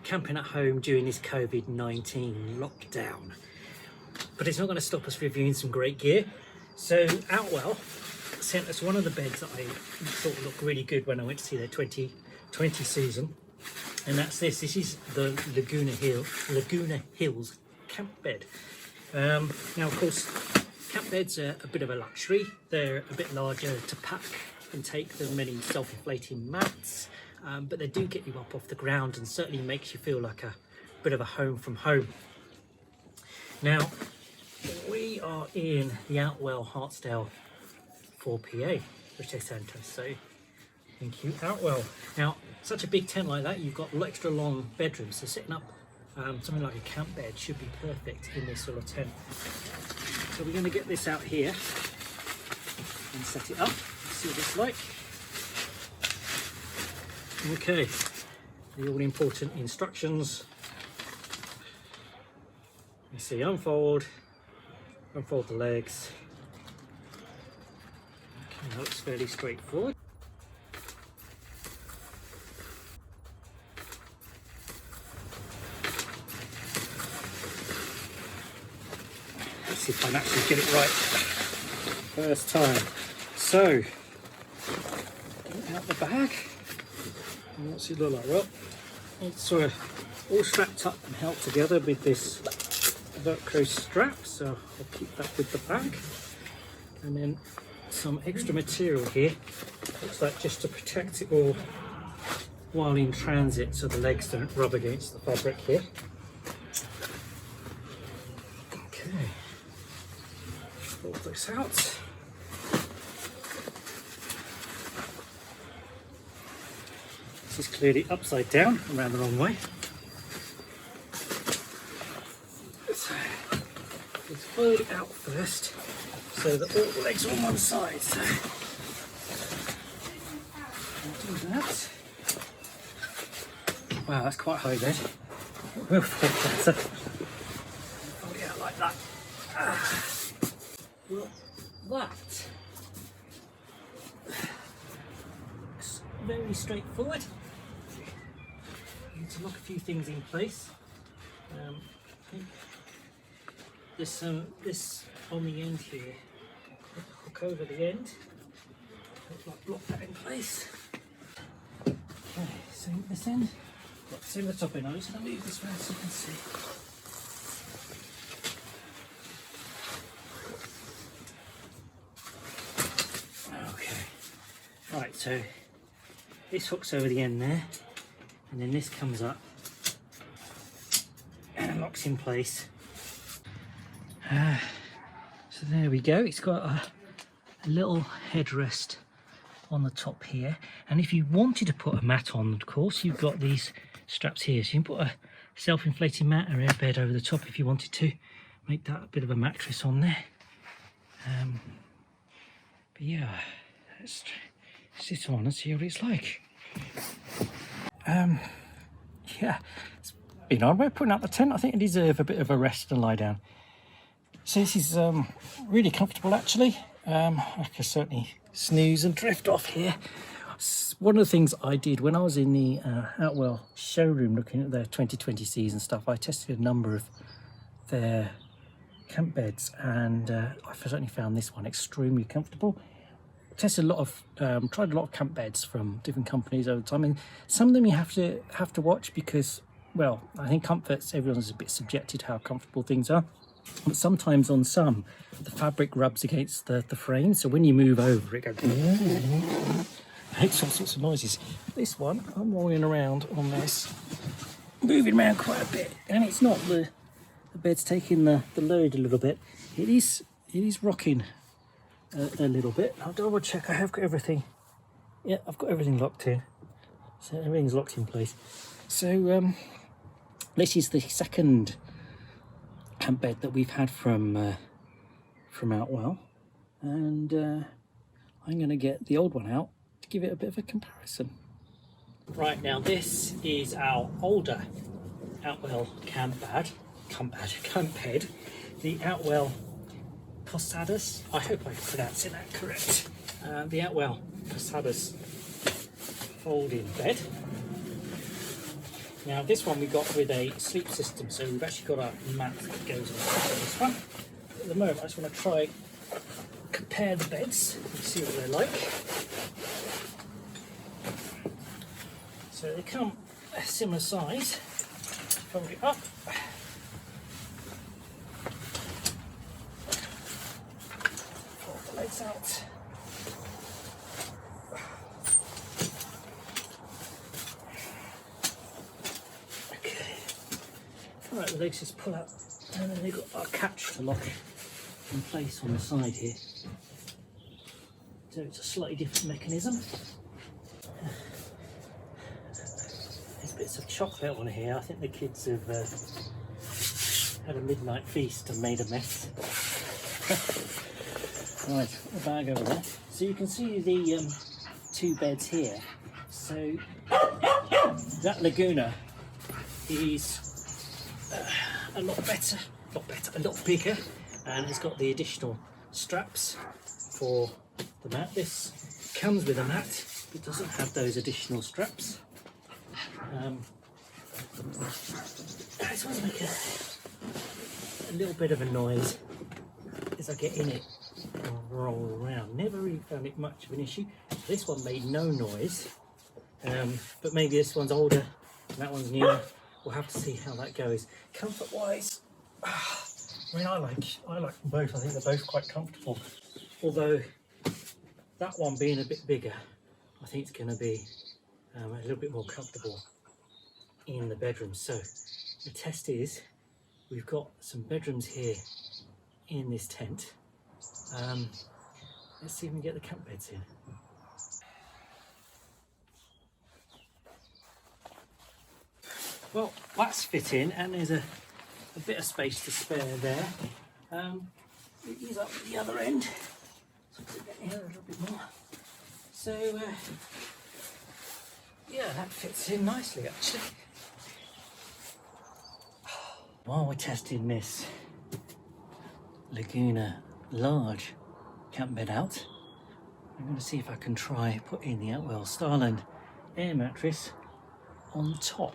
Camping at home during this COVID-19 lockdown, but it's not going to stop us reviewing some great gear. So Outwell sent us one of the beds that I thought looked really good when I went to see their 2020 season, and that's this. This is the Laguna Hills camp bed. Now of course camp beds are a bit of a luxury. They're a bit larger to pack and take than many self-inflating mats. But they do get you up off the ground and certainly makes you feel like a bit of a home from home. Now, we are in the Outwell Hartsdale 4PA, which they sent us, so thank you, Outwell. Now, such a big tent like that, you've got extra long bedrooms, so setting up something like a camp bed should be perfect in this sort of tent. So we're going to get this out here and set it up, see what it's like. Okay, the all important instructions. You see, unfold the legs. Okay, that looks fairly straightforward. Let's see if I can actually get it right first time. So, get out the bag. What's it look like? Well, it's sort of all strapped up and held together with this Velcro strap, so I'll keep that with the bag. And then some extra material here, looks like just to protect it all while in transit so the legs don't rub against the fabric here. Okay, pull this out. This is clearly upside down, around the wrong way. So let's fold it out first so that all the legs are on one side. So I'll do that. Wow, that's quite high then. We'll fold better. Fold it out like that. Well, that looks very straightforward. To lock a few things in place. There's this on the end here. Hook over the end. Lock that in place. Okay, so this end. Same the top end. I'm just going to move this around so you can see. Okay. Right, so this hooks over the end there. And then this comes up and locks in place. So there we go. It's got a little headrest on the top here. And if you wanted to put a mat on, of course, you've got these straps here. So you can put a self-inflating mat or air bed over the top if you wanted to. Make that a bit of a mattress on there. But yeah, let's sit on and see what it's like. Yeah, it's been odd way of putting out the tent. I think I deserve a bit of a rest and lie down. So this is really comfortable actually. I can certainly snooze and drift off here. One of the things I did when I was in the Outwell showroom looking at their 2020 season stuff, I tested a number of their camp beds, and I certainly found this one extremely comfortable. Tested a lot of, tried a lot of camp beds from different companies over time, and some of them you have to watch because, well, I think comforts, everyone's a bit subjected to how comfortable things are, but sometimes on some the fabric rubs against the frame, so when you move over it goes makes all sorts of noises. This one, I'm rolling around on this, moving around quite a bit, and it's not the bed's taking the load a little bit. It is rocking a little bit. I'll double check I have got everything. Yeah, I've got everything locked in. So everything's locked in place. So this is the second camp bed that we've had from Outwell, and I'm going to get the old one out to give it a bit of a comparison. Right, now this is our older Outwell camp bed, the Outwell Posadas. I hope I'm pronouncing that correct. The Outwell Posadas folding bed. Now this one we got with a sleep system, so we've actually got a mat that goes on top of this one. At the moment I just want to try compare the beds and see what they're like. So they come a similar size. Fold it up. Fold the legs out. Okay. Alright, the legs just pull out, and then they've got a catch to lock in place on the side here. So it's a slightly different mechanism. There's bits of chocolate on here. I think the kids have had a midnight feast and made a mess. Right, the bag over there. So you can see the two beds here. So that Laguna is a lot lot bigger, and it's got the additional straps for the mat. This comes with a mat, but doesn't have those additional straps. This one's make a little bit of a noise as I get in it and roll around. Never really found it much of an issue. This one made no noise, but maybe this one's older and that one's newer. We'll have to see how that goes. Comfort wise, I mean, I like them both. I think they're both quite comfortable, although that one being a bit bigger, I think it's going to be a little bit more comfortable in the bedroom. So the test is, we've got some bedrooms here in this tent. Let's see if we can get the camp beds in. Well, that's fit in, and there's a bit of space to spare there. It is up at the other end, so I'll get in here a little bit more. So yeah, that fits in nicely actually. While we're testing this Laguna large camp bed out, I'm going to see if I can try putting the Outwell Starland air mattress on top.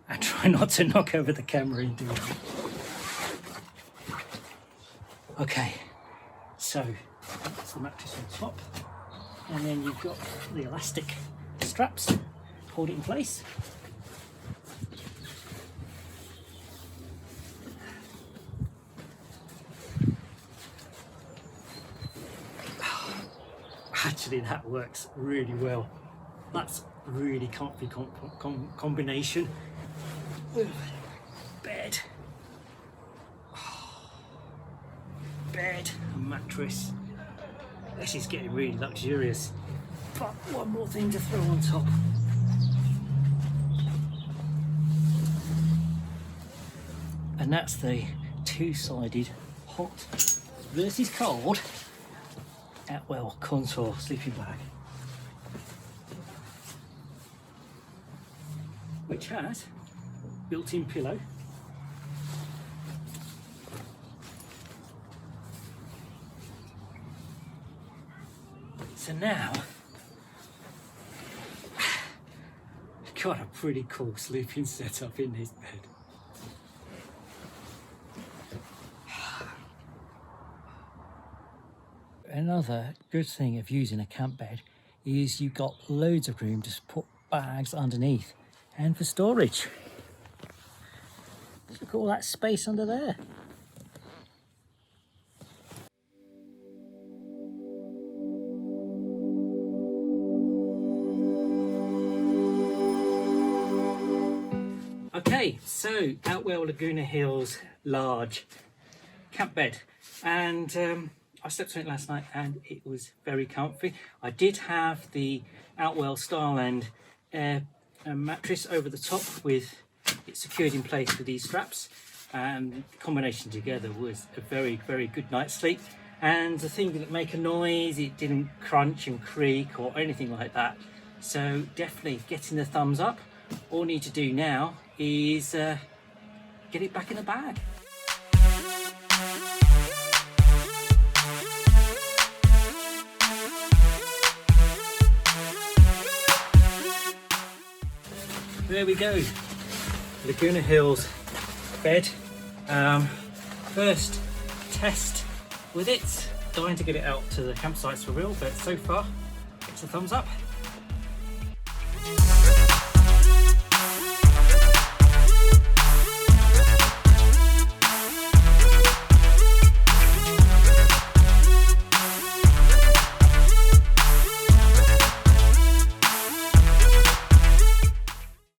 I try not to knock over the camera and do it. Okay, so that's the mattress on top, and then you've got the elastic straps, hold it in place. Actually, that works really well. That's really comfy combination with bed, bed and mattress. This is getting really luxurious. But one more thing to throw on top. And that's the two-sided hot versus cold Outwell Contour sleeping bag, which has built-in pillow, so now I've got a pretty cool sleeping setup in this bed. Another good thing of using a camp bed is you've got loads of room to put bags underneath and for storage. Look at all that space under there. Okay, so Outwell Laguna Hills large camp bed, and I slept on it last night and it was very comfy. I did have the Outwell Starland air mattress over the top with it secured in place with these straps, and the combination together was a very, very good night's sleep. And the thing didn't make a noise, it didn't crunch and creak or anything like that. So definitely getting the thumbs up. All I need to do now is get it back in the bag. there we go. Laguna Hills bed. First test with it. Dying to get it out to the campsites for real, but so far it's a thumbs up.